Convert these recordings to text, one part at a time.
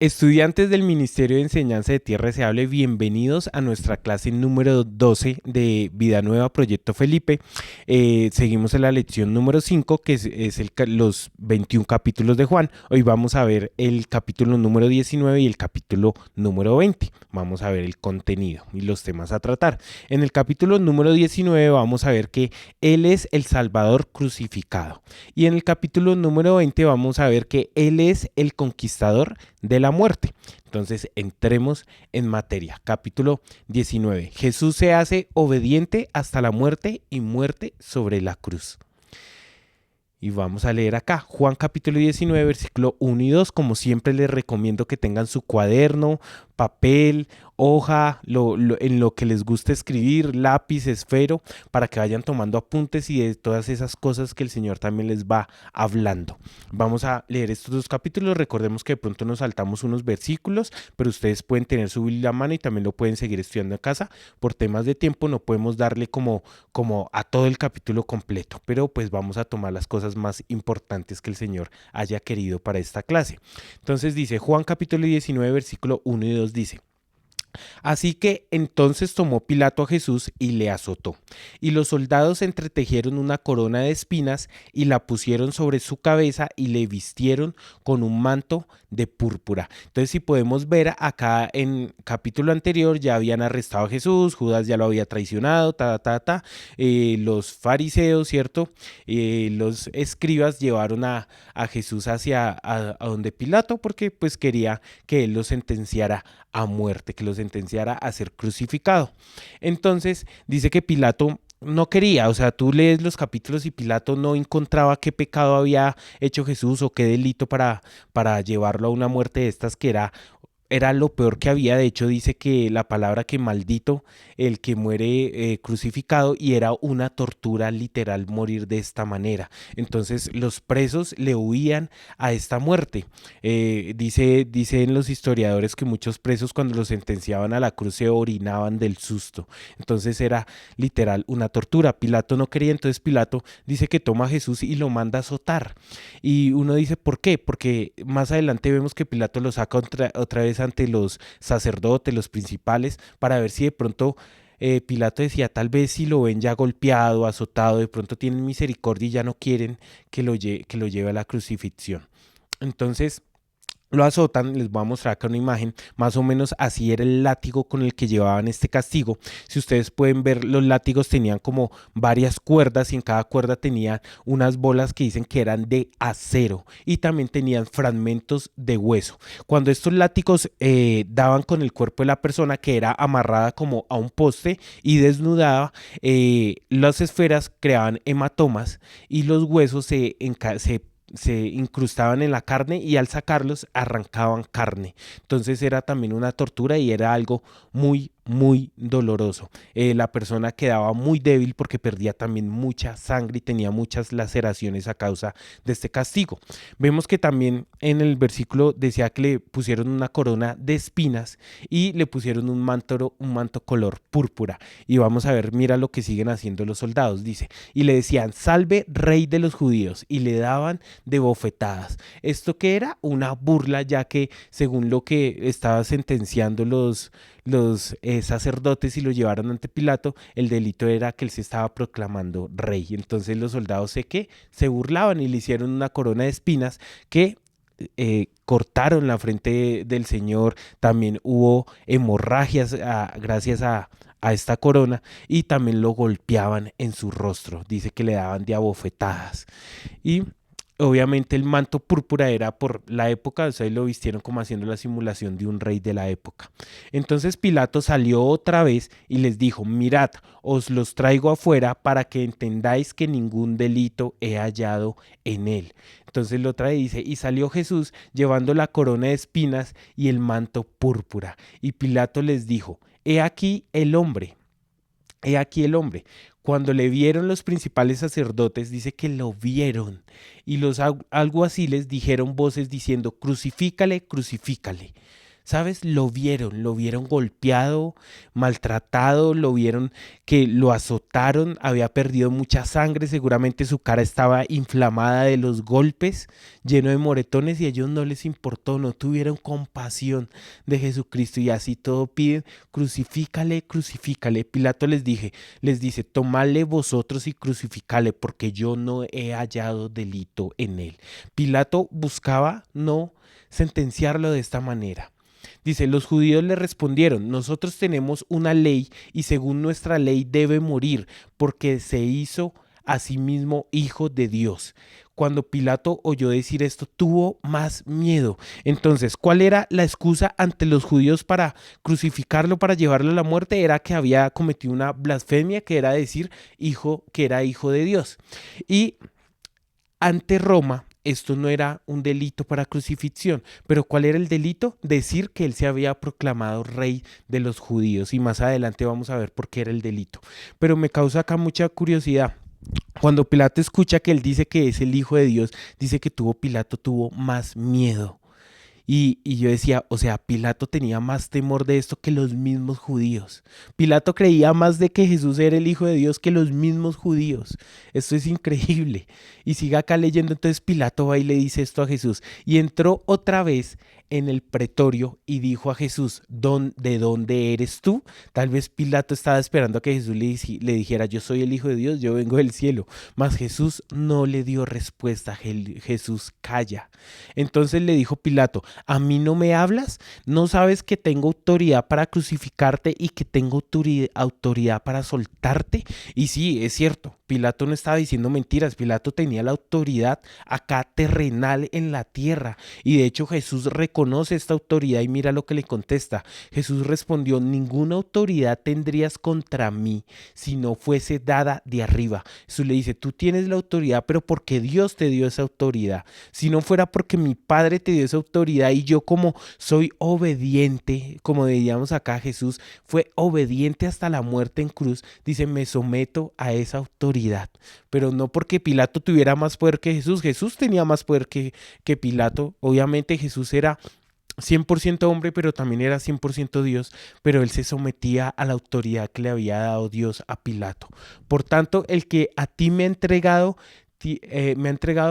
Estudiantes del Ministerio de Enseñanza de Tierra Deseable, bienvenidos a nuestra clase número 12 de Vida Nueva Proyecto Felipe. Seguimos en la lección número 5, que es los 21 capítulos de Juan. Hoy vamos a ver el capítulo número 19 y el capítulo número 20. Vamos a ver el contenido y los temas a tratar. En el capítulo número 19 vamos a ver que Él es el Salvador crucificado. Y en el capítulo número 20 vamos a ver que Él es el conquistador de la muerte. Entonces entremos en materia. Capítulo 19. Jesús se hace obediente hasta la muerte y muerte sobre la cruz. Y vamos a leer acá, Juan capítulo 19, versículo 1 y 2. Como siempre les recomiendo que tengan su cuaderno, papel, hoja, en lo que les guste escribir, lápiz, esfero, para que vayan tomando apuntes y de todas esas cosas que el Señor también les va hablando. Vamos a leer estos dos capítulos. Recordemos que de pronto nos saltamos unos versículos, pero ustedes pueden tener su Biblia a mano y también lo pueden seguir estudiando en casa. Por temas de tiempo no podemos darle como a todo el capítulo completo, pero pues vamos a tomar las cosas más importantes que el Señor haya querido para esta clase. Entonces dice Juan capítulo 19, versículo 1 y 2 dice: Así que entonces tomó Pilato a Jesús y le azotó. Y los soldados entretejieron una corona de espinas y la pusieron sobre su cabeza y le vistieron con un manto de púrpura. Entonces, si podemos ver acá en capítulo anterior, ya habían arrestado a Jesús, Judas ya lo había traicionado, los fariseos, ¿cierto? Los escribas llevaron a Jesús hacia a donde Pilato porque pues quería que él lo sentenciara a muerte, que lo sentenciara a ser crucificado. Entonces dice que Pilato no quería, o sea, tú lees los capítulos y Pilato no encontraba qué pecado había hecho Jesús o qué delito para llevarlo a una muerte de estas que era lo peor que había. De hecho dice que la palabra que maldito el que muere crucificado, y era una tortura literal morir de esta manera. Entonces los presos le huían a esta muerte. Dicen los historiadores que muchos presos cuando los sentenciaban a la cruz se orinaban del susto. Entonces era literal una tortura. Pilato no quería, entonces Pilato dice que toma a Jesús y lo manda a azotar. Y uno dice, ¿por qué? Porque más adelante vemos que Pilato lo saca otra vez ante los sacerdotes, los principales, para ver si de pronto Pilato decía, tal vez si lo ven ya golpeado, azotado, de pronto tienen misericordia y ya no quieren que que lo lleve a la crucifixión. Entonces lo azotan. Les voy a mostrar acá una imagen, más o menos así era el látigo con el que llevaban este castigo. Si ustedes pueden ver, los látigos tenían como varias cuerdas y en cada cuerda tenían unas bolas que dicen que eran de acero y también tenían fragmentos de hueso. Cuando estos látigos daban con el cuerpo de la persona, que era amarrada como a un poste y desnudada, las esferas creaban hematomas y los huesos se incrustaban en la carne y al sacarlos arrancaban carne. Entonces era también una tortura y era algo muy doloroso. La persona quedaba muy débil porque perdía también mucha sangre y tenía muchas laceraciones a causa de este castigo. Vemos que también en el versículo decía que le pusieron una corona de espinas y le pusieron un manto color púrpura. Y vamos a ver, mira lo que siguen haciendo los soldados. Dice, y le decían, salve rey de los judíos, y le daban de bofetadas. Esto que era una burla, ya que según lo que estaba sentenciando los sacerdotes y lo llevaron ante Pilato, el delito era que él se estaba proclamando rey. Entonces los soldados se burlaban y le hicieron una corona de espinas que cortaron la frente del Señor. También hubo hemorragias gracias a esta corona, y también lo golpeaban en su rostro. Dice que le daban de abofetadas. Y obviamente el manto púrpura era por la época, o sea, lo vistieron como haciendo la simulación de un rey de la época. Entonces Pilato salió otra vez y les dijo, mirad, os los traigo afuera para que entendáis que ningún delito he hallado en él. Entonces lo trae y dice, y salió Jesús llevando la corona de espinas y el manto púrpura. Y Pilato les dijo, he aquí el hombre. He aquí el hombre. Cuando le vieron los principales sacerdotes, dice que lo vieron, y los alguaciles dijeron voces diciendo, crucifícale, crucifícale. ¿Sabes? Lo vieron golpeado, maltratado, lo vieron que lo azotaron, había perdido mucha sangre, seguramente su cara estaba inflamada de los golpes, lleno de moretones y a ellos no les importó, no tuvieron compasión de Jesucristo y así todo piden, crucifícale, crucifícale. Pilato les dice, tomadle vosotros y crucificale porque yo no he hallado delito en él. Pilato buscaba no sentenciarlo de esta manera. Dice, los judíos le respondieron, nosotros tenemos una ley y según nuestra ley debe morir porque se hizo a sí mismo hijo de Dios. Cuando Pilato oyó decir esto, tuvo más miedo. Entonces, ¿cuál era la excusa ante los judíos para crucificarlo, para llevarlo a la muerte? Era que había cometido una blasfemia, que era decir hijo, que era hijo de Dios. Y ante Roma, esto no era un delito para crucifixión, pero ¿cuál era el delito? Decir que él se había proclamado rey de los judíos y más adelante vamos a ver por qué era el delito. Pero me causa acá mucha curiosidad. Cuando Pilato escucha que él dice que es el hijo de Dios, dice que Pilato tuvo más miedo. Y yo decía, o sea, Pilato tenía más temor de esto que los mismos judíos. Pilato creía más de que Jesús era el Hijo de Dios que los mismos judíos. Esto es increíble. Y siga acá leyendo, entonces Pilato va y le dice esto a Jesús. Y entró otra vez en el pretorio y dijo a Jesús, ¿de dónde eres tú? Tal vez Pilato estaba esperando a que Jesús le dijera, yo soy el Hijo de Dios, yo vengo del cielo. Mas Jesús no le dio respuesta, Jesús calla. Entonces le dijo Pilato, ¿a mí no me hablas? ¿No sabes que tengo autoridad para crucificarte y que tengo autoridad para soltarte? Y sí, es cierto, Pilato no estaba diciendo mentiras, Pilato tenía la autoridad acá terrenal en la tierra. Y de hecho Jesús reconoce esta autoridad y mira lo que le contesta. Jesús respondió, ninguna autoridad tendrías contra mí si no fuese dada de arriba. Jesús le dice, tú tienes la autoridad, pero porque Dios te dio esa autoridad. Si no fuera porque mi Padre te dio esa autoridad y yo como soy obediente, como diríamos acá, Jesús fue obediente hasta la muerte en cruz, dice, me someto a esa autoridad. Pero no porque Pilato tuviera más poder que Jesús, Jesús tenía más poder que Pilato. Obviamente Jesús era 100% hombre, pero también era 100% Dios, pero él se sometía a la autoridad que le había dado Dios a Pilato. Por tanto, el que a ti me ha entregado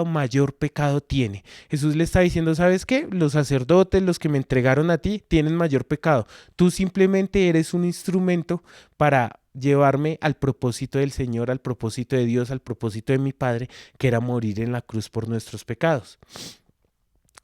mayor pecado tiene. Jesús le está diciendo, ¿sabes qué? Los sacerdotes, los que me entregaron a ti, tienen mayor pecado. Tú simplemente eres un instrumento para llevarme al propósito del Señor, al propósito de Dios, al propósito de mi Padre, que era morir en la cruz por nuestros pecados.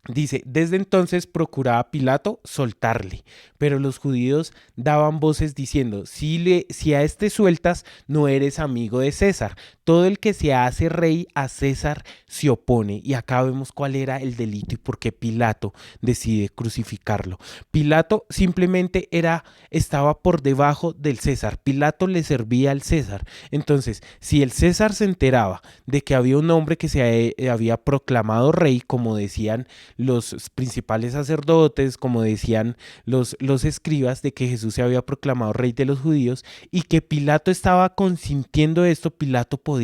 Dice, desde entonces procuraba Pilato soltarle, pero los judíos daban voces diciendo, si a este sueltas, no eres amigo de César. Todo el que se hace rey a César se opone. Y acá vemos cuál era el delito y por qué Pilato decide crucificarlo. Pilato simplemente estaba por debajo del César. Pilato le servía al César. Entonces, si el César se enteraba de que había un hombre que se había proclamado rey, como decían los principales sacerdotes, como decían los escribas, de que Jesús se había proclamado rey de los judíos y que Pilato estaba consintiendo esto, Pilato podía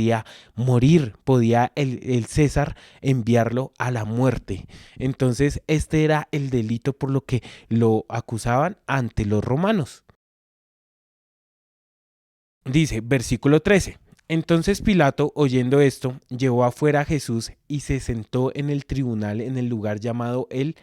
morir, podía el César enviarlo a la muerte. Entonces este era el delito por lo que lo acusaban ante los romanos. Dice, versículo 13. Entonces Pilato, oyendo esto, llevó afuera a Jesús y se sentó en el tribunal en el lugar llamado el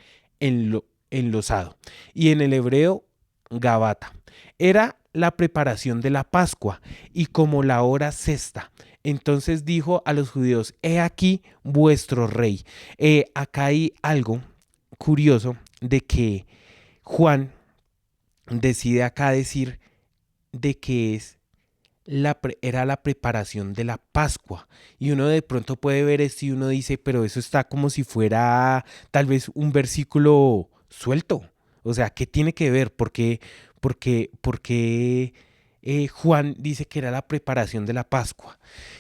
enlosado, y en el hebreo Gabata. Era la preparación de la Pascua y como la hora sexta. Entonces dijo a los judíos, he aquí vuestro rey. Acá hay algo curioso de que Juan decide acá decir de que era la preparación de la Pascua. Y uno de pronto puede ver esto y uno dice, pero eso está como si fuera tal vez un versículo suelto. O sea, ¿qué tiene que ver? Porque Juan dice que era la preparación de la Pascua.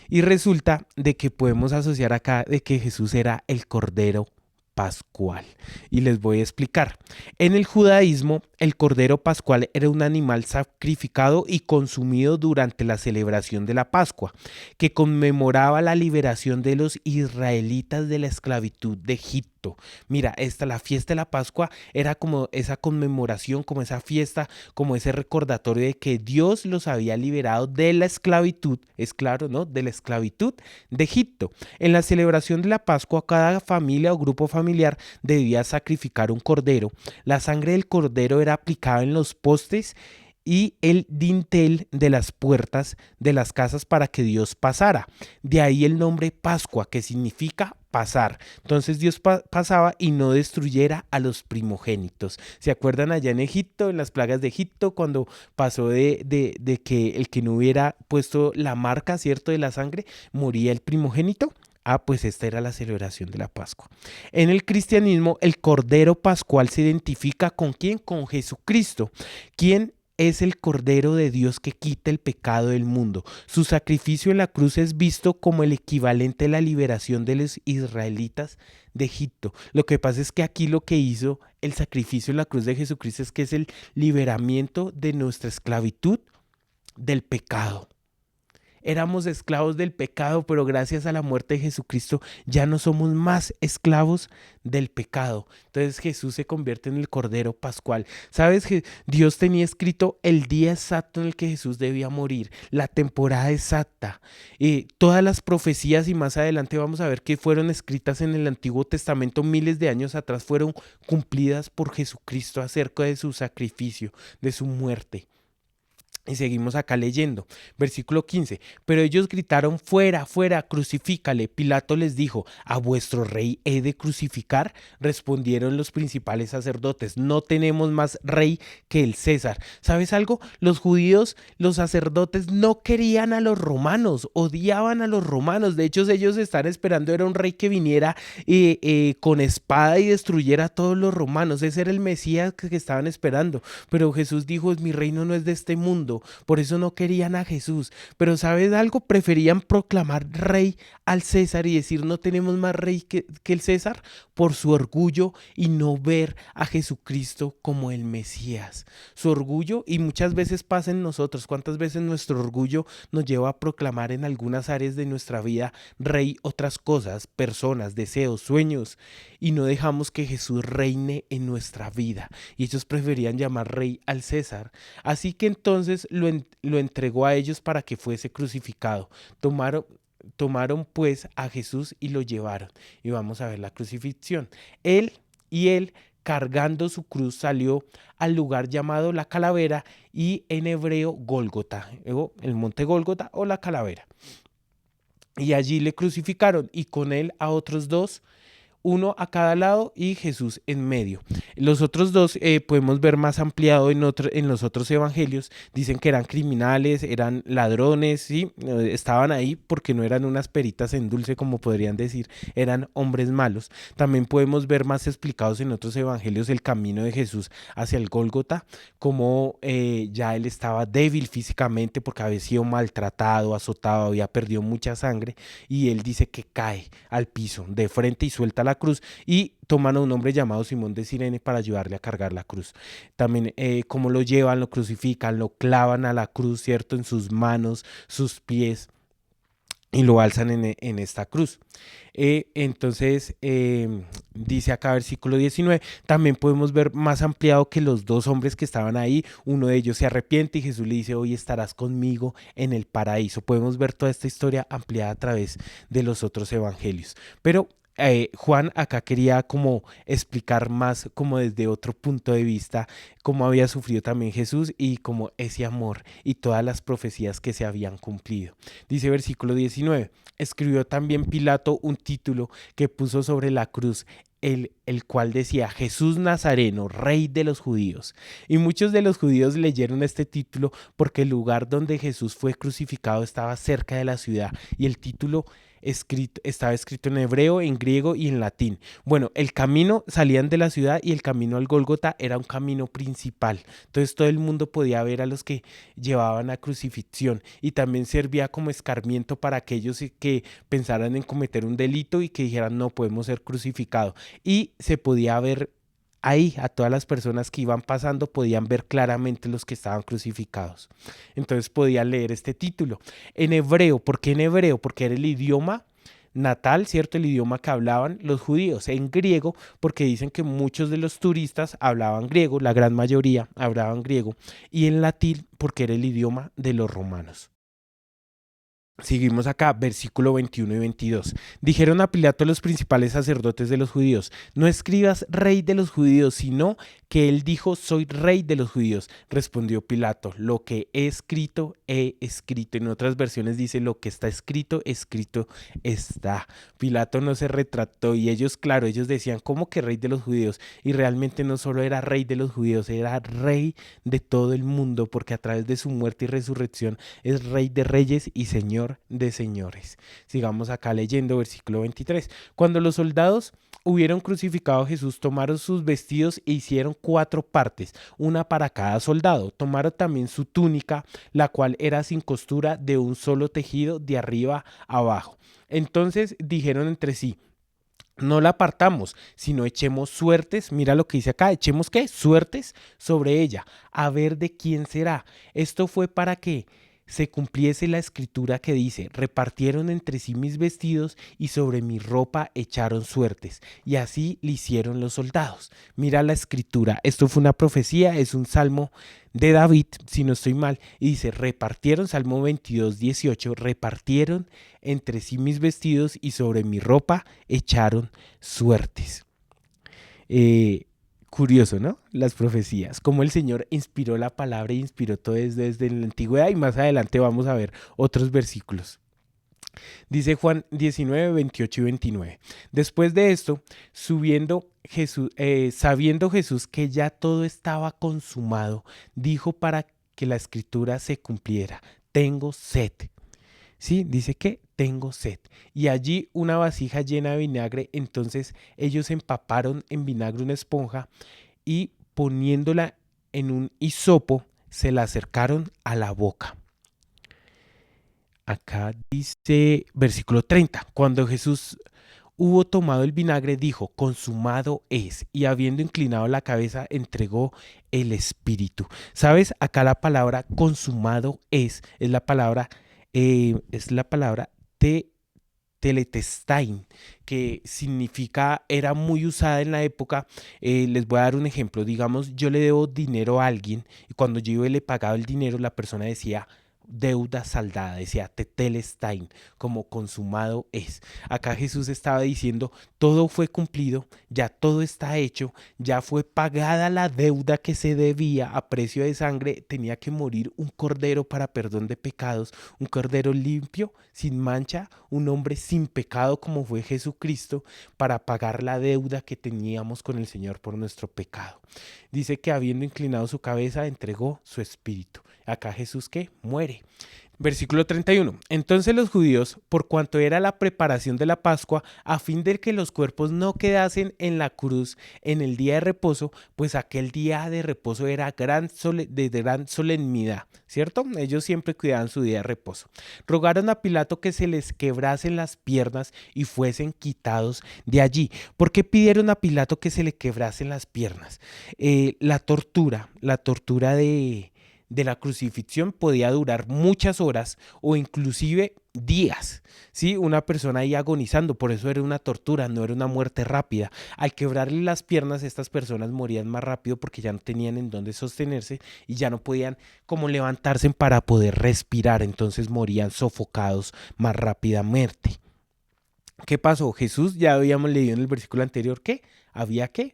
Y resulta de que podemos asociar acá de que Jesús era el Cordero Pascual. Y les voy a explicar. En el judaísmo, el cordero pascual era un animal sacrificado y consumido durante la celebración de la Pascua, que conmemoraba la liberación de los israelitas de la esclavitud de Egipto. Egipto. Mira, la fiesta de la Pascua era como esa conmemoración, como esa fiesta, como ese recordatorio de que Dios los había liberado de la esclavitud, es claro, ¿no? De la esclavitud de Egipto. En la celebración de la Pascua, cada familia o grupo familiar debía sacrificar un cordero. La sangre del cordero era aplicada en los postes y el dintel de las puertas de las casas para que Dios pasara. De ahí el nombre Pascua, que significa pasar. Entonces Dios pasaba y no destruyera a los primogénitos. ¿Se acuerdan allá en Egipto, en las plagas de Egipto, cuando pasó de que el que no hubiera puesto la marca, ¿cierto?, de la sangre, moría el primogénito? Ah, pues esta era la celebración de la Pascua. En el cristianismo, el Cordero Pascual se identifica ¿con quién? Con Jesucristo, quien es el Cordero de Dios que quita el pecado del mundo. Su sacrificio en la cruz es visto como el equivalente a la liberación de los israelitas de Egipto. Lo que pasa es que aquí lo que hizo el sacrificio en la cruz de Jesucristo es que es el liberamiento de nuestra esclavitud del pecado. Éramos esclavos del pecado, pero gracias a la muerte de Jesucristo ya no somos más esclavos del pecado. Entonces Jesús se convierte en el Cordero Pascual. ¿Sabes que Dios tenía escrito el día exacto en el que Jesús debía morir, la temporada exacta? Todas las profecías, y más adelante vamos a ver que fueron escritas en el Antiguo Testamento miles de años atrás, fueron cumplidas por Jesucristo acerca de su sacrificio, de su muerte. Y seguimos acá leyendo, versículo 15. Pero ellos gritaron: fuera, fuera, crucifícale. Pilato les dijo: ¿a vuestro rey he de crucificar? Respondieron los principales sacerdotes: no tenemos más rey que el César. ¿Sabes algo? Los judíos, los sacerdotes no querían a los romanos, odiaban a los romanos. De hecho, ellos están esperando era un rey que viniera con espada y destruyera a todos los romanos. Ese era el Mesías que estaban esperando. Pero Jesús dijo: mi reino no es de este mundo. Por eso no querían a Jesús. Pero ¿sabes algo? Preferían proclamar rey al César y decir: no tenemos más rey que el César, por su orgullo y no ver a Jesucristo como el Mesías. Su orgullo, y muchas veces pasa en nosotros, ¿cuántas veces nuestro orgullo nos lleva a proclamar en algunas áreas de nuestra vida rey otras cosas, personas, deseos, sueños, y no dejamos que Jesús reine en nuestra vida? Y ellos preferían llamar rey al César. Así que entonces lo entregó a ellos para que fuese crucificado. Tomaron pues a Jesús y lo llevaron. Y vamos a ver la crucifixión. Él, cargando su cruz, salió al lugar llamado la Calavera, y en hebreo Gólgota, el monte Gólgota o la Calavera. Y allí le crucificaron, y con él a otros dos, uno a cada lado y Jesús en medio. Los otros dos podemos ver más ampliado en los otros evangelios. Dicen que eran criminales, eran ladrones, ¿sí? Estaban ahí porque no eran unas peritas en dulce, como podrían decir, eran hombres malos. También podemos ver más explicados en otros evangelios el camino de Jesús hacia el Gólgota, como ya él estaba débil físicamente porque había sido maltratado, azotado, había perdido mucha sangre, y él dice que cae al piso de frente y suelta la cruz, y toman a un hombre llamado Simón de Cirene para ayudarle a cargar la cruz. También como lo llevan, lo crucifican, lo clavan a la cruz, ¿cierto? En sus manos, sus pies, y lo alzan en esta cruz. Entonces, dice acá versículo 19, también podemos ver más ampliado que los dos hombres que estaban ahí, uno de ellos se arrepiente y Jesús le dice: hoy estarás conmigo en el paraíso. Podemos ver toda esta historia ampliada a través de los otros evangelios. Pero Juan acá quería como explicar más como desde otro punto de vista cómo había sufrido también Jesús y como ese amor y todas las profecías que se habían cumplido. Dice versículo 19, escribió también Pilato un título que puso sobre la cruz, el cual decía: Jesús Nazareno, Rey de los Judíos. Y muchos de los judíos leyeron este título porque el lugar donde Jesús fue crucificado estaba cerca de la ciudad, y el título estaba escrito en hebreo, en griego y en latín. Bueno, el camino, salían de la ciudad y el camino al Gólgota era un camino principal. Entonces todo el mundo podía ver a los que llevaban a crucifixión, y también servía como escarmiento para aquellos que pensaran en cometer un delito y que dijeran: no podemos ser crucificados. Y se podía ver ahí a todas las personas que iban pasando, podían ver claramente los que estaban crucificados. Entonces podían leer este título en hebreo. ¿Por qué en hebreo? Porque era el idioma natal, ¿cierto? El idioma que hablaban los judíos, en griego, porque dicen que muchos de los turistas hablaban griego, la gran mayoría hablaban griego, y en latín, porque era el idioma de los romanos. Seguimos acá, versículo 21 y 22. Dijeron a Pilato los principales sacerdotes de los judíos: no escribas rey de los judíos, sino que él dijo: soy rey de los judíos. Respondió Pilato: lo que he escrito, he escrito. En otras versiones dice: lo que está escrito, escrito está. Pilato no se retrató y ellos, claro, ellos decían: ¿cómo que rey de los judíos? Y realmente no solo era rey de los judíos, era rey de todo el mundo, porque a través de su muerte y resurrección es rey de reyes y señor de señores. Sigamos acá leyendo versículo 23. Cuando los soldados hubieron crucificado a Jesús, tomaron sus vestidos e hicieron 4 partes, una para cada soldado. Tomaron también su túnica, la cual era sin costura, de un solo tejido, de arriba a abajo. Entonces dijeron entre sí: no la apartamos, sino echemos suertes. Mira lo que dice acá: echemos ¿qué? Suertes sobre ella, a ver de quién será. Esto fue para que se cumpliese la escritura que dice: repartieron entre sí mis vestidos y sobre mi ropa echaron suertes. Y así le hicieron los soldados. Mira la escritura, esto fue una profecía, es un salmo de David, si no estoy mal, y dice: repartieron, Salmo 22, 18, repartieron entre sí mis vestidos y sobre mi ropa echaron suertes. Eh, Curioso, ¿no? Las profecías, cómo el Señor inspiró la palabra e inspiró todo desde la antigüedad, y más adelante vamos a ver otros versículos. Dice Juan 19, 28 y 29. Después de esto, sabiendo Jesús que ya todo estaba consumado, dijo para que la escritura se cumpliera: tengo sed. Sí, dice que tengo sed. Y allí una vasija llena de vinagre. Entonces ellos empaparon en vinagre una esponja y poniéndola en un hisopo, se la acercaron a la boca. Acá dice versículo 30. Cuando Jesús hubo tomado el vinagre, dijo: consumado es. Y habiendo inclinado la cabeza, entregó el espíritu. ¿Sabes? Acá la palabra consumado es la palabra te, teletestain, que significa, era muy usada en la época. Les voy a dar un ejemplo. Digamos, yo le debo dinero a alguien y cuando yo le pagaba el dinero, la persona decía: deuda saldada, decía tetelestain, como consumado es. Acá Jesús estaba diciendo: todo fue cumplido, ya todo está hecho, ya fue pagada la deuda que se debía a precio de sangre. Tenía que morir un cordero para perdón de pecados, un cordero limpio, sin mancha, un hombre sin pecado como fue Jesucristo, para pagar la deuda que teníamos con el Señor por nuestro pecado. Dice que habiendo inclinado su cabeza, entregó su espíritu. Acá Jesús, ¿qué? Muere. Versículo 31. Entonces los judíos, por cuanto era la preparación de la Pascua, a fin de que los cuerpos no quedasen en la cruz en el día de reposo, pues aquel día de reposo era de gran solemnidad, ¿cierto? Ellos siempre cuidaban su día de reposo. Rogaron a Pilato que se les quebrasen las piernas y fuesen quitados de allí. ¿Por qué pidieron a Pilato que se le quebrasen las piernas? La tortura de la crucifixión podía durar muchas horas o inclusive días, ¿sí? Una persona ahí agonizando, por eso era una tortura, no era una muerte rápida. Al quebrarle las piernas, estas personas morían más rápido porque ya no tenían en dónde sostenerse y ya no podían como levantarse para poder respirar, entonces morían sofocados más rápidamente. ¿Qué pasó? Jesús, ya habíamos leído en el versículo anterior que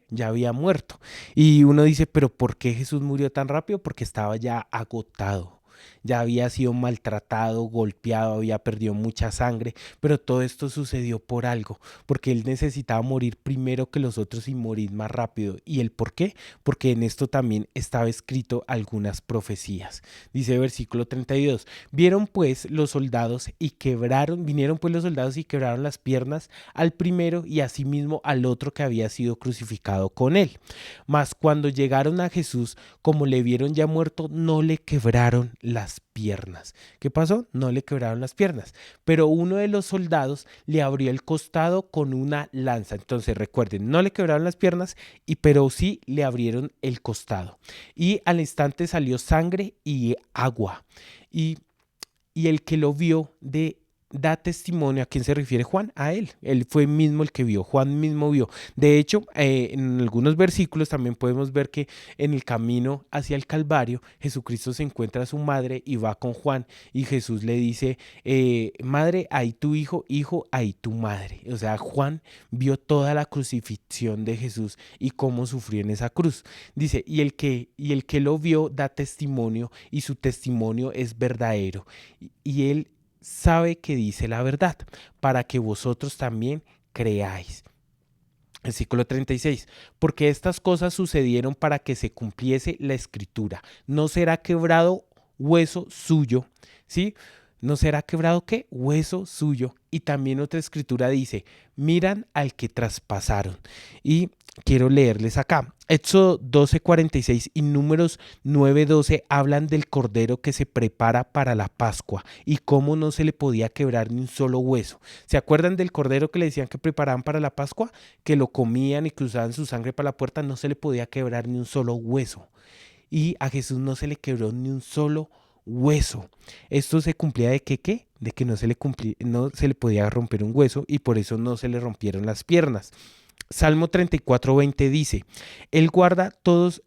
ya había muerto. Y uno dice: pero ¿por qué Jesús murió tan rápido? Porque estaba ya agotado. Ya había sido maltratado, golpeado, había perdido mucha sangre, pero todo esto sucedió por algo, porque él necesitaba morir primero que los otros y morir más rápido. ¿Y el por qué? Porque en esto también estaba escrito algunas profecías. Dice versículo 32. Vinieron pues los soldados y quebraron las piernas al primero y asimismo al otro que había sido crucificado con él. Mas cuando llegaron a Jesús, como le vieron ya muerto, no le quebraron las piernas. ¿Qué pasó? No le quebraron las piernas, pero uno de los soldados le abrió el costado con una lanza. Entonces recuerden, no le quebraron las piernas, pero sí le abrieron el costado. Y al instante salió sangre y agua. Y el que lo vio da testimonio. ¿A quién se refiere Juan? A él. Él fue mismo el que vio, Juan mismo vio. De hecho, en algunos versículos también podemos ver que en el camino hacia el Calvario, Jesucristo se encuentra a su madre y va con Juan y Jesús le dice, madre, ahí tu hijo, hijo, ahí tu madre. O sea, Juan vio toda la crucifixión de Jesús y cómo sufrió en esa cruz. Dice, y el que lo vio da testimonio y su testimonio es verdadero. Y él sabe que dice la verdad, para que vosotros también creáis. Versículo 36, porque estas cosas sucedieron para que se cumpliese la escritura. No será quebrado hueso suyo, ¿sí? No será quebrado qué? Hueso suyo. Y también otra escritura dice, miran al que traspasaron. Y quiero leerles acá. Éxodo 12:46 y Números 9:12 hablan del cordero que se prepara para la Pascua y cómo no se le podía quebrar ni un solo hueso. ¿Se acuerdan del cordero que le decían que preparaban para la Pascua? Que lo comían y cruzaban su sangre para la puerta, no se le podía quebrar ni un solo hueso. Y a Jesús no se le quebró ni un solo hueso. Esto se cumplía de que, ¿qué? De que no se le podía romper un hueso y por eso no se le rompieron las piernas. Salmo 34:20 dice, él guarda todos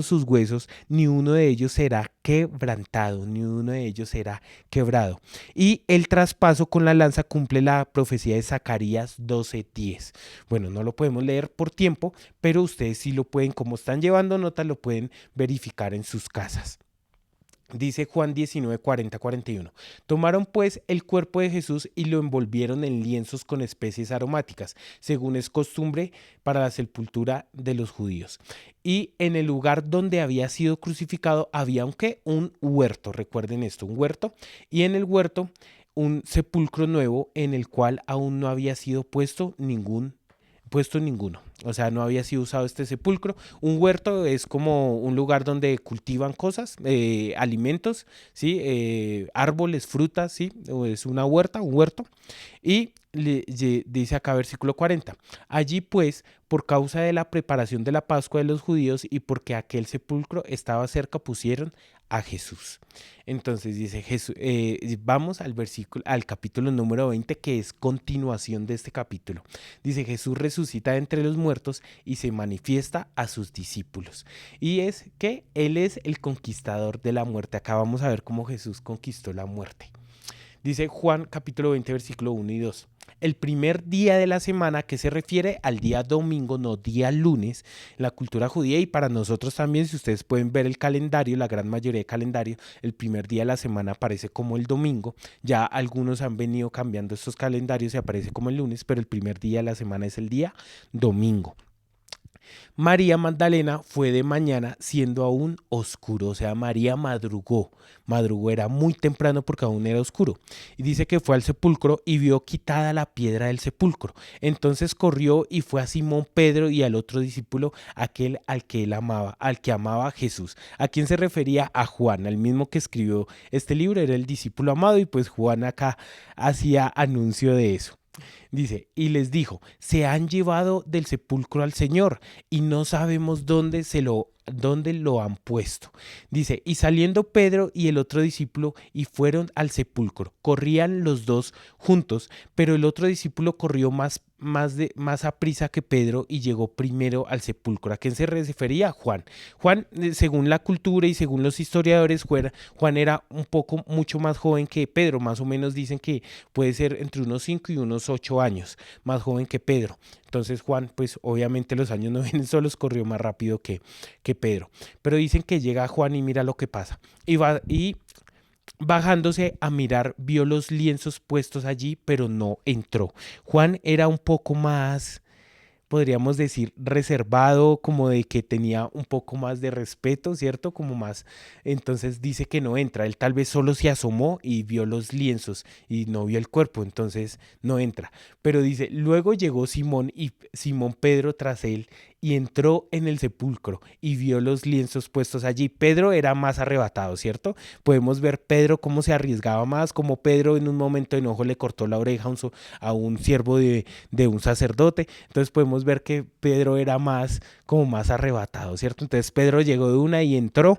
sus huesos, ni uno de ellos será quebrantado, ni uno de ellos será quebrado. Y el traspaso con la lanza cumple la profecía de Zacarías 12:10. Bueno, no lo podemos leer por tiempo, pero ustedes sí lo pueden, como están llevando notas, lo pueden verificar en sus casas. Dice Juan 19:40-41. Tomaron pues el cuerpo de Jesús y lo envolvieron en lienzos con especies aromáticas, según es costumbre para la sepultura de los judíos. Y en el lugar donde había sido crucificado había un huerto, recuerden esto, un huerto, y en el huerto un sepulcro nuevo en el cual aún no había sido puesto ninguno. O sea, no había sido usado este sepulcro. Un huerto es como un lugar donde cultivan cosas, alimentos, ¿sí? Árboles, frutas, ¿sí? O es una huerta, un huerto. Y dice acá versículo 40. Allí pues, por causa de la preparación de la Pascua de los judíos y porque aquel sepulcro estaba cerca, pusieron a Jesús. Entonces dice Jesús, vamos al capítulo número 20, que es continuación de este capítulo. Dice, Jesús resucita entre los muertos y se manifiesta a sus discípulos. Y es que Él es el conquistador de la muerte. Acá vamos a ver cómo Jesús conquistó la muerte. Dice Juan capítulo 20, versículo 1 y 2. El primer día de la semana, que se refiere al día domingo, no día lunes, la cultura judía y para nosotros también, si ustedes pueden ver el calendario, la gran mayoría de calendario, el primer día de la semana aparece como el domingo. Ya algunos han venido cambiando estos calendarios y aparece como el lunes, pero el primer día de la semana es el día domingo. María Magdalena fue de mañana siendo aún oscuro, o sea, María madrugó, era muy temprano porque aún era oscuro. Y dice que fue al sepulcro y vio quitada la piedra del sepulcro. Entonces corrió y fue a Simón Pedro y al otro discípulo, aquel al que él amaba, al que amaba a Jesús. ¿A quién se refería? A Juan, al mismo que escribió este libro, era el discípulo amado y pues Juan acá hacía anuncio de eso. Dice, y les dijo, se han llevado del sepulcro al Señor y no sabemos dónde lo han puesto. Dice, y saliendo Pedro y el otro discípulo y fueron al sepulcro. Corrían los dos juntos, pero el otro discípulo corrió más aprisa que Pedro y llegó primero al sepulcro. ¿A quién se refería? Juan. Juan, según la cultura y según los historiadores, Juan era mucho más joven que Pedro. Más o menos dicen que puede ser entre unos 5 y unos 8 años más joven que Pedro. Entonces Juan, pues obviamente los años no vienen solos, corrió más rápido que Pedro. Pero dicen que llega Juan y mira lo que pasa. Y bajándose a mirar, vio los lienzos puestos allí, pero no entró. Juan era un poco más, podríamos decir, reservado, como de que tenía un poco más de respeto, ¿cierto? Como más, entonces dice que no entra. Él tal vez solo se asomó y vio los lienzos y no vio el cuerpo, entonces no entra. Pero dice, luego llegó Simón y Simón Pedro tras él y entró en el sepulcro y vio los lienzos puestos allí. Pedro era más arrebatado, ¿cierto? Podemos ver Pedro cómo se arriesgaba más, como Pedro en un momento de enojo le cortó la oreja a un siervo de un sacerdote. Entonces podemos ver que Pedro era como más arrebatado, ¿cierto? Entonces Pedro llegó de una y entró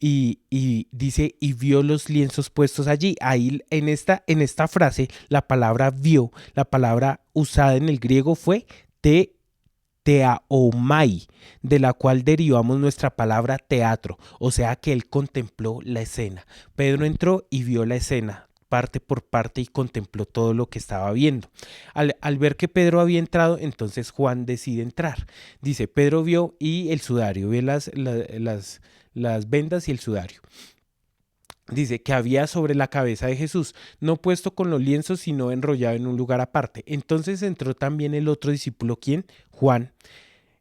y dice, y vio los lienzos puestos allí. Ahí en esta frase, la palabra vio, la palabra usada en el griego fue te teaomai, de la cual derivamos nuestra palabra teatro, o sea que él contempló la escena. Pedro entró y vio la escena parte por parte y contempló todo lo que estaba viendo. Al ver que Pedro había entrado, entonces Juan decide entrar. Dice, Pedro vio y el sudario, vio las vendas y el sudario. Dice que había sobre la cabeza de Jesús, no puesto con los lienzos, sino enrollado en un lugar aparte. Entonces entró también el otro discípulo, ¿quién? Juan.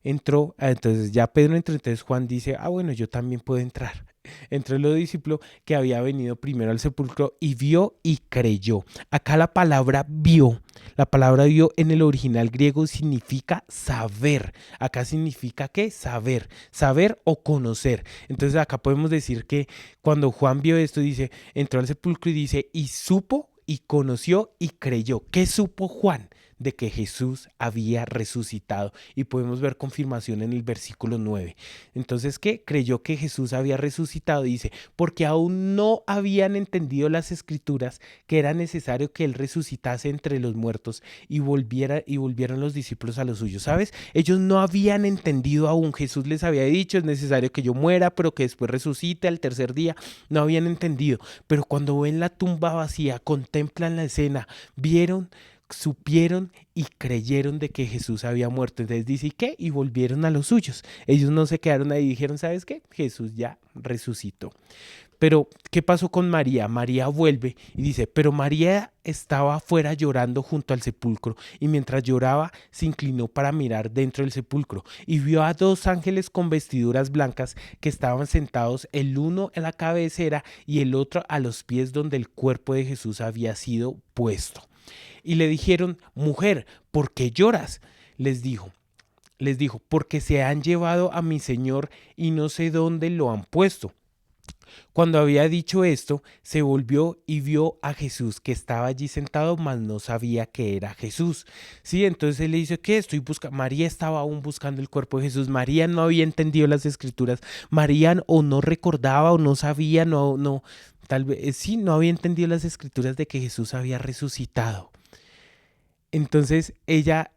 Entró, entonces ya Pedro entró, entonces Juan dice, bueno, yo también puedo entrar. Entró el discípulo que había venido primero al sepulcro y vio y creyó. Acá la palabra vio en el original griego significa saber. Acá significa ¿qué? Saber o conocer. Entonces acá podemos decir que cuando Juan vio esto, dice, entró al sepulcro y dice, y supo y conoció y creyó. ¿Qué supo Juan? De que Jesús había resucitado y podemos ver confirmación en el versículo 9. Entonces, ¿qué? Creyó que Jesús había resucitado, dice, porque aún no habían entendido las escrituras que era necesario que él resucitase entre los muertos y volvieran los discípulos a los suyos, ¿sabes? Ellos no habían entendido aún, Jesús les había dicho, es necesario que yo muera, pero que después resucite al tercer día, no habían entendido, pero cuando ven la tumba vacía, contemplan la escena, vieron, supieron y creyeron de que Jesús había muerto. Entonces dice, ¿y qué? Y volvieron a los suyos. Ellos no se quedaron ahí y dijeron, ¿sabes qué? Jesús ya resucitó. Pero, ¿qué pasó con María? María vuelve y dice, pero María estaba afuera llorando junto al sepulcro y mientras lloraba se inclinó para mirar dentro del sepulcro y vio a dos ángeles con vestiduras blancas que estaban sentados, el uno en la cabecera y el otro a los pies donde el cuerpo de Jesús había sido puesto. Y le dijeron, mujer, ¿por qué lloras? Les dijo, porque se han llevado a mi Señor y no sé dónde lo han puesto. Cuando había dicho esto, se volvió y vio a Jesús que estaba allí sentado, mas no sabía que era Jesús. Sí, entonces él le dice, ¿qué? Estoy buscando. María estaba aún buscando el cuerpo de Jesús. María no había entendido las escrituras. María o no recordaba o no sabía, tal vez sí, no había entendido las escrituras de que Jesús había resucitado. Entonces ella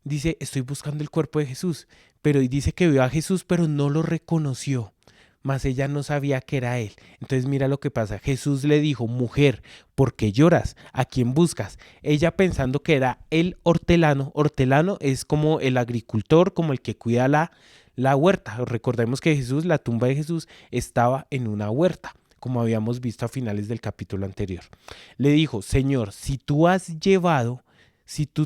dice, estoy buscando el cuerpo de Jesús, pero dice que vio a Jesús, pero no lo reconoció, mas ella no sabía que era él. Entonces mira lo que pasa, Jesús le dijo, mujer, ¿por qué lloras? ¿A quién buscas? Ella pensando que era el hortelano. Hortelano es como el agricultor, como el que cuida la huerta. Recordemos que la tumba de Jesús estaba en una huerta, como habíamos visto a finales del capítulo anterior. Le dijo, Señor, si tú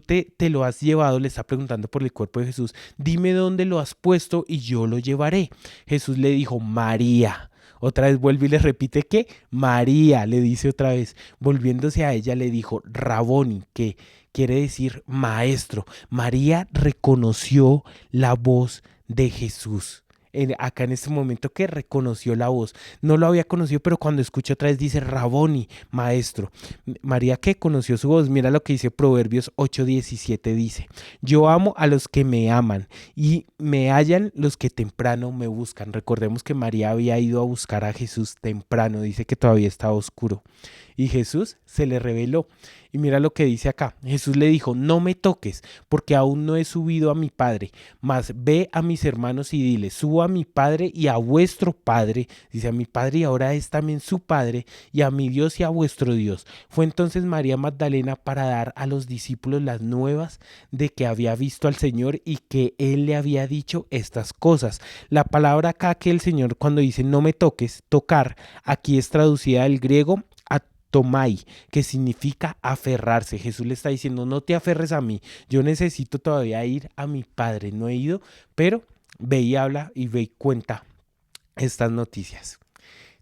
te lo has llevado, le está preguntando por el cuerpo de Jesús, dime dónde lo has puesto y yo lo llevaré. Jesús le dijo, María. Otra vez vuelve y le repite que María, le dice otra vez. Volviéndose a ella le dijo, Raboni, que quiere decir maestro. María reconoció la voz de Jesús. Acá en este momento que reconoció la voz, no lo había conocido, pero cuando escucha otra vez dice Raboni, maestro. María que conoció su voz, mira lo que dice Proverbios 8:17, dice, yo amo a los que me aman y me hallan los que temprano me buscan. Recordemos que María había ido a buscar a Jesús temprano, dice que todavía estaba oscuro y Jesús se le reveló. Y mira lo que dice acá. Jesús le dijo, no me toques, porque aún no he subido a mi Padre, mas ve a mis hermanos y dile, subo a mi Padre y a vuestro Padre, dice a mi Padre y ahora es también su Padre, y a mi Dios y a vuestro Dios. Fue entonces María Magdalena para dar a los discípulos las nuevas de que había visto al Señor y que Él le había dicho estas cosas. La palabra acá que el Señor cuando dice no me toques, tocar, aquí es traducida del griego tomai, que significa aferrarse. Jesús le está diciendo, no te aferres a mí, yo necesito todavía ir a mi Padre, no he ido, pero ve y habla y ve y cuenta estas noticias.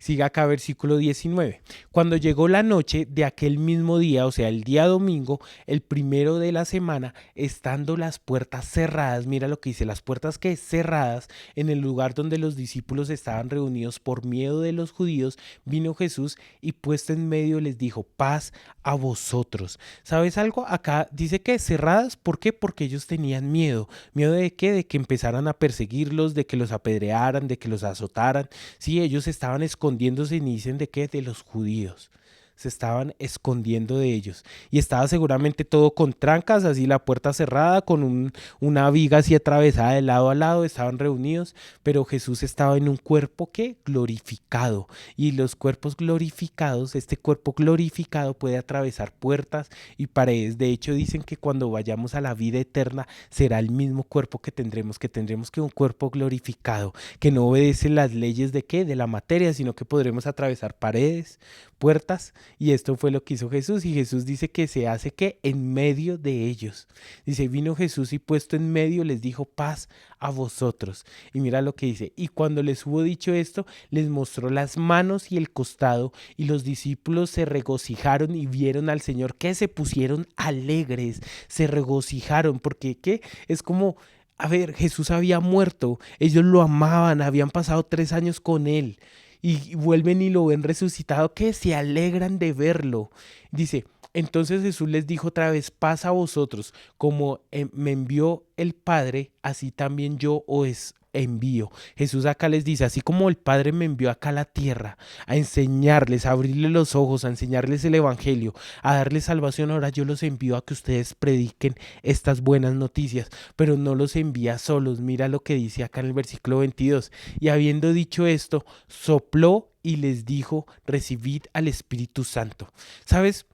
Siga acá versículo 19. Cuando llegó la noche de aquel mismo día, o sea, el día domingo, el primero de la semana, estando las puertas cerradas, mira lo que dice, las puertas que cerradas en el lugar donde los discípulos estaban reunidos por miedo de los judíos, vino Jesús y puesto en medio les dijo, paz a vosotros. ¿Sabes algo? Acá dice que cerradas, ¿por qué? Porque ellos tenían miedo. ¿Miedo de qué? De que empezaran a perseguirlos, de que los apedrearan, de que los azotaran. Sí, ellos estaban escondiéndose y dicen de qué, de los judíos. Se estaban escondiendo de ellos y estaba seguramente todo con trancas, así la puerta cerrada, con una viga así atravesada de lado a lado, estaban reunidos, pero Jesús estaba en un cuerpo que glorificado, y los cuerpos glorificados, este cuerpo glorificado puede atravesar puertas y paredes. De hecho dicen que cuando vayamos a la vida eterna será el mismo cuerpo que tendremos que un cuerpo glorificado, que no obedece las leyes de qué, de la materia, sino que podremos atravesar paredes, puertas. Y esto fue lo que hizo Jesús. Y Jesús dice que se hace que en medio de ellos. Dice, vino Jesús y puesto en medio les dijo, paz a vosotros. Y mira lo que dice. Y cuando les hubo dicho esto, les mostró las manos y el costado. Y los discípulos se regocijaron y vieron al Señor, que se pusieron alegres, se regocijaron. Porque ¿qué? Es como... A ver, Jesús había muerto, ellos lo amaban, habían pasado 3 años con él y vuelven y lo ven resucitado, que se alegran de verlo. Dice, entonces Jesús les dijo otra vez, paz a vosotros, como me envió el Padre, así también yo os envío. Jesús acá les dice, así como el Padre me envió acá a la tierra a enseñarles, a abrirles los ojos, a enseñarles el Evangelio, a darles salvación, ahora yo los envío a que ustedes prediquen estas buenas noticias, pero no los envía solos. Mira lo que dice acá en el versículo 22. Y habiendo dicho esto, sopló y les dijo, recibid al Espíritu Santo. ¿Sabes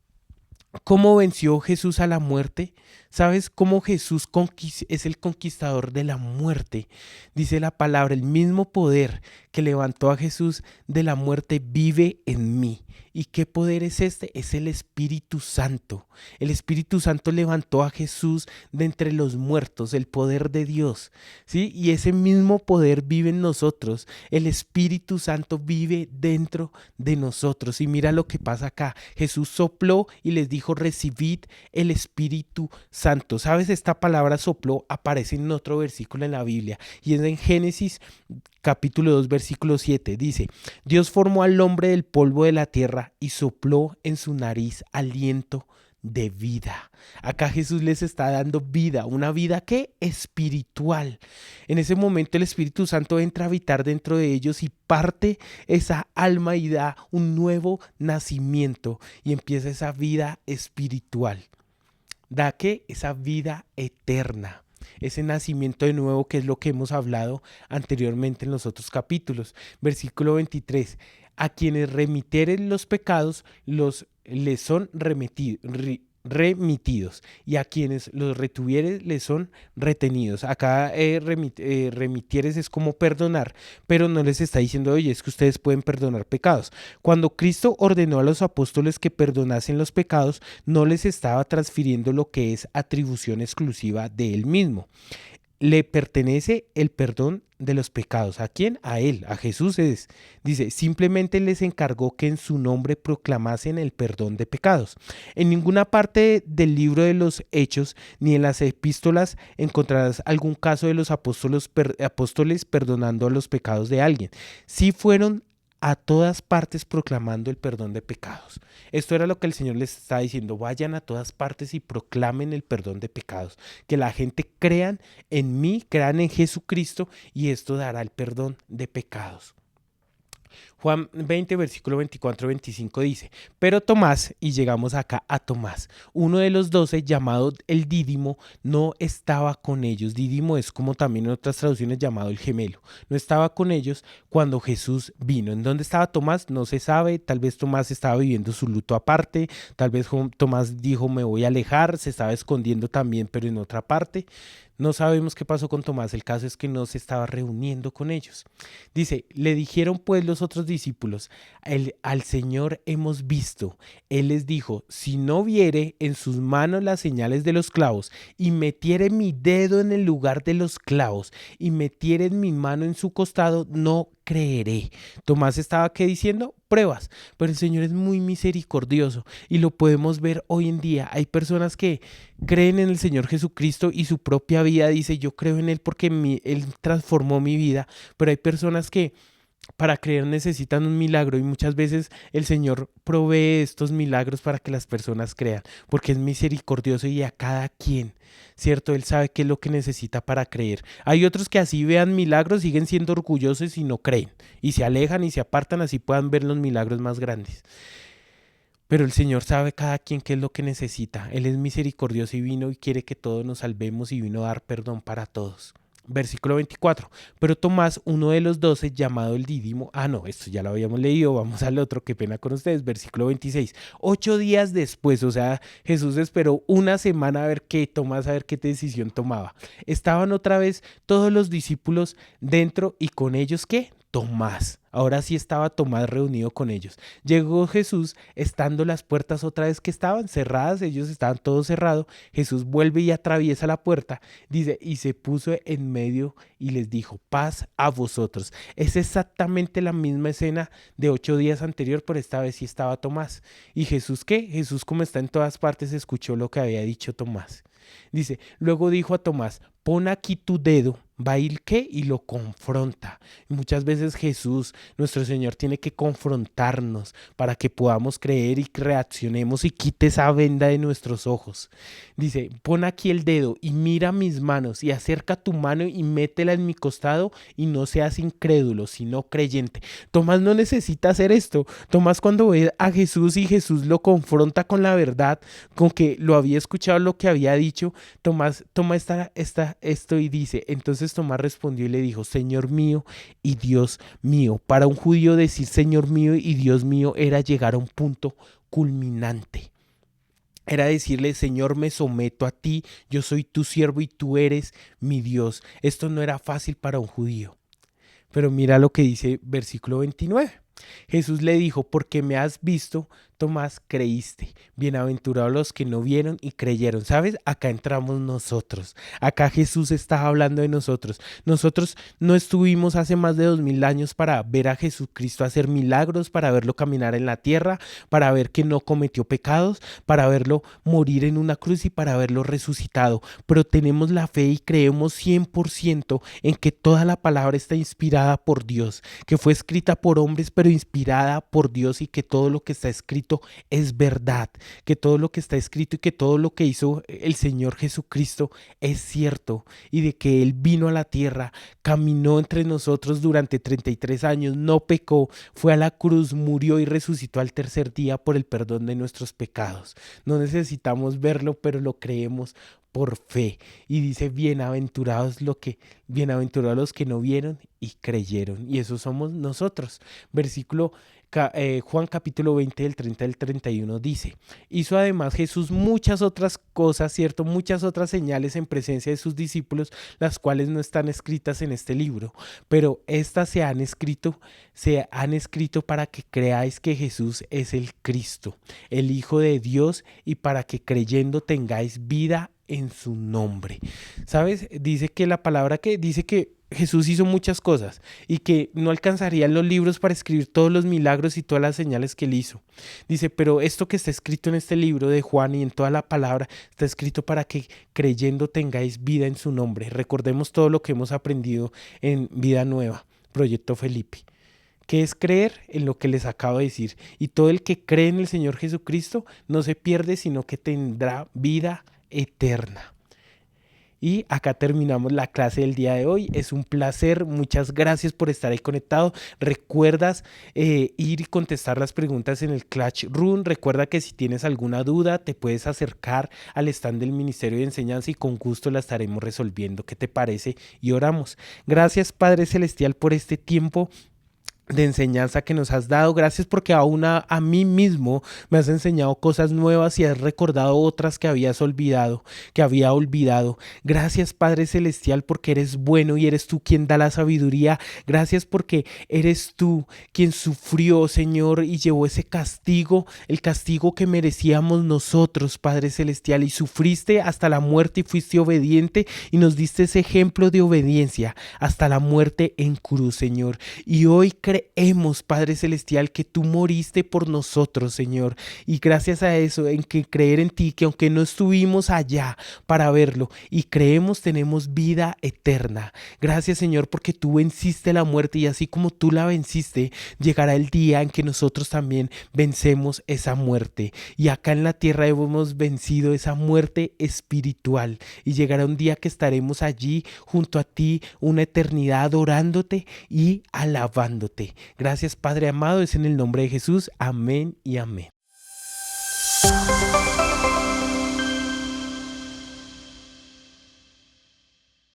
cómo venció Jesús a la muerte? ¿Sabes cómo Jesús es el conquistador de la muerte? Dice la palabra, el mismo poder que levantó a Jesús de la muerte vive en mí. ¿Y qué poder es este? Es el Espíritu Santo. El Espíritu Santo levantó a Jesús de entre los muertos, el poder de Dios, ¿sí? Y ese mismo poder vive en nosotros. El Espíritu Santo vive dentro de nosotros. Y mira lo que pasa acá. Jesús sopló y les dijo, recibid el Espíritu Santo. ¿Sabes? Esta palabra sopló aparece en otro versículo en la Biblia y es en Génesis capítulo 2 versículo 7. Dice, Dios formó al hombre del polvo de la tierra y sopló en su nariz aliento de vida. Acá Jesús les está dando vida, una vida que espiritual. En ese momento el Espíritu Santo entra a habitar dentro de ellos y parte esa alma y da un nuevo nacimiento y empieza esa vida espiritual. Da que esa vida eterna, ese nacimiento de nuevo, que es lo que hemos hablado anteriormente en los otros capítulos. Versículo 23, a quienes remitieren los pecados, les son remitidos, y a quienes los retuvieres les son retenidos. Acá remitieres es como perdonar, pero no les está diciendo, oye, es que ustedes pueden perdonar pecados. Cuando Cristo ordenó a los apóstoles que perdonasen los pecados, no les estaba transfiriendo lo que es atribución exclusiva de él mismo. Le pertenece el perdón de los pecados. ¿A quién? A él, a Jesús dice, simplemente les encargó que en su nombre proclamasen el perdón de pecados. En ninguna parte del libro de los Hechos ni en las epístolas encontrarás algún caso de los apóstoles perdonando los pecados de alguien. Sí fueron a todas partes proclamando el perdón de pecados. Esto era lo que el Señor les está diciendo, vayan a todas partes y proclamen el perdón de pecados, que la gente crean en mí, crean en Jesucristo, y esto dará el perdón de pecados. Juan 20, versículo 24-25 dice, pero Tomás, y llegamos acá a Tomás, uno de los 12, llamado el Dídimo, no estaba con ellos. Dídimo es como también en otras traducciones llamado el gemelo. No estaba con ellos cuando Jesús vino. ¿En dónde estaba Tomás? No se sabe. Tal vez Tomás estaba viviendo su luto aparte. Tal vez Tomás dijo, me voy a alejar. Se estaba escondiendo también, pero en otra parte. No sabemos qué pasó con Tomás, el caso es que no se estaba reuniendo con ellos. Dice, le dijeron pues los otros discípulos, al Señor hemos visto. Él les dijo, si no viere en sus manos las señales de los clavos, y metiere mi dedo en el lugar de los clavos, y metiere mi mano en su costado, no creeré. Tomás estaba, ¿qué diciendo? Pruebas, pero el Señor es muy misericordioso y lo podemos ver hoy en día. Hay personas que creen en el Señor Jesucristo y su propia vida dice, yo creo en Él porque Él transformó mi vida, pero hay personas que para creer necesitan un milagro y muchas veces el Señor provee estos milagros para que las personas crean, porque es misericordioso y a cada quien, ¿cierto? Él sabe qué es lo que necesita para creer. Hay otros que así vean milagros, siguen siendo orgullosos y no creen, y se alejan y se apartan, así puedan ver los milagros más grandes. Pero el Señor sabe cada quien qué es lo que necesita. Él es misericordioso y vino y quiere que todos nos salvemos y vino a dar perdón para todos. Versículo 24. Pero Tomás, uno de los 12, llamado el Dídimo, no, esto ya lo habíamos leído, vamos al otro, qué pena con ustedes. Versículo 26. 8 días después, o sea, Jesús esperó una semana a ver qué Tomás, a ver qué decisión tomaba. Estaban otra vez todos los discípulos dentro y con ellos, ¿qué? Tomás. Ahora sí estaba Tomás reunido con ellos. Llegó Jesús, estando las puertas otra vez que estaban cerradas, ellos estaban todos cerrados. Jesús vuelve y atraviesa la puerta, dice, y se puso en medio y les dijo, paz a vosotros. Es exactamente la misma escena de 8 días anterior, pero esta vez sí estaba Tomás. ¿Y Jesús qué? Jesús, como está en todas partes, escuchó lo que había dicho Tomás. Dice, luego dijo a Tomás, pon aquí tu dedo, va a ir qué y lo confronta. Muchas veces Jesús, nuestro Señor, tiene que confrontarnos para que podamos creer y que reaccionemos y quite esa venda de nuestros ojos. Dice, pon aquí el dedo y mira mis manos y acerca tu mano y métela en mi costado y no seas incrédulo, sino creyente. Tomás no necesita hacer esto. Tomás, cuando ve a Jesús y Jesús lo confronta con la verdad, con que lo había escuchado, lo que había dicho, Tomás toma esto y dice, entonces Tomás respondió y le dijo, Señor mío y Dios mío. Para un judío decir Señor mío y Dios mío era llegar a un punto culminante. Era decirle, Señor, me someto a ti, yo soy tu siervo y tú eres mi Dios. Esto no era fácil para un judío. Pero mira lo que dice versículo 29. Jesús le dijo, porque me has visto, Tomás, creíste. Bienaventurados los que no vieron y creyeron. ¿Sabes? Acá entramos nosotros. Acá Jesús está hablando de nosotros. Nosotros no estuvimos hace más de 2000 años para ver a Jesucristo hacer milagros, para verlo caminar en la tierra, para ver que no cometió pecados, para verlo morir en una cruz y para verlo resucitado. Pero tenemos la fe y creemos 100% en que toda la palabra está inspirada por Dios, que fue escrita por hombres, pero inspirada por Dios y que todo lo que está escrito es verdad, que todo lo que está escrito y que todo lo que hizo el Señor Jesucristo es cierto y de que Él vino a la tierra, caminó entre nosotros durante 33 años, no pecó, fue a la cruz, murió y resucitó al tercer día por el perdón de nuestros pecados. No necesitamos verlo, pero lo creemos por fe. Y dice, bienaventurados los que no vieron y creyeron. Y eso somos nosotros. Versículo Juan capítulo 20 del 30 al 31 dice, hizo además Jesús muchas otras cosas, ¿cierto? Muchas otras señales en presencia de sus discípulos, las cuales no están escritas en este libro, pero estas se han escrito para que creáis que Jesús es el Cristo, el Hijo de Dios, y para que creyendo tengáis vida en su nombre. ¿Sabes? Dice que la palabra que dice que Jesús hizo muchas cosas y que no alcanzarían los libros para escribir todos los milagros y todas las señales que él hizo. Dice, pero esto que está escrito en este libro de Juan y en toda la palabra está escrito para que creyendo tengáis vida en su nombre. Recordemos todo lo que hemos aprendido en Vida Nueva, Proyecto Felipe, que es creer en lo que les acabo de decir. Y todo el que cree en el Señor Jesucristo no se pierde, sino que tendrá vida eterna. Y acá terminamos la clase del día de hoy. Es un placer. Muchas gracias por estar ahí conectado. Recuerdas ir y contestar las preguntas en el Classroom. Recuerda que si tienes alguna duda te puedes acercar al stand del Ministerio de Enseñanza y con gusto la estaremos resolviendo. ¿Qué te parece? Y oramos. Gracias, Padre Celestial, por este tiempo de enseñanza que nos has dado. Gracias porque aún a mí mismo me has enseñado cosas nuevas y has recordado otras que habías olvidado, que había olvidado. Gracias, Padre Celestial, porque eres bueno y eres tú quien da la sabiduría. Gracias porque eres tú quien sufrió, Señor, y llevó ese castigo, el castigo que merecíamos nosotros, Padre Celestial, y sufriste hasta la muerte y fuiste obediente y nos diste ese ejemplo de obediencia hasta la muerte en cruz, Señor. Y hoy creemos, Padre Celestial, que tú moriste por nosotros, Señor. Y gracias a eso, en que creer en ti, que aunque no estuvimos allá para verlo, y creemos, tenemos vida eterna. Gracias, Señor, porque tú venciste la muerte y así como tú la venciste, llegará el día en que nosotros también vencemos esa muerte. Y acá en la tierra hemos vencido esa muerte espiritual. Y llegará un día que estaremos allí junto a ti, una eternidad adorándote y alabándote. Gracias, Padre amado, es en el nombre de Jesús. Amén y amén.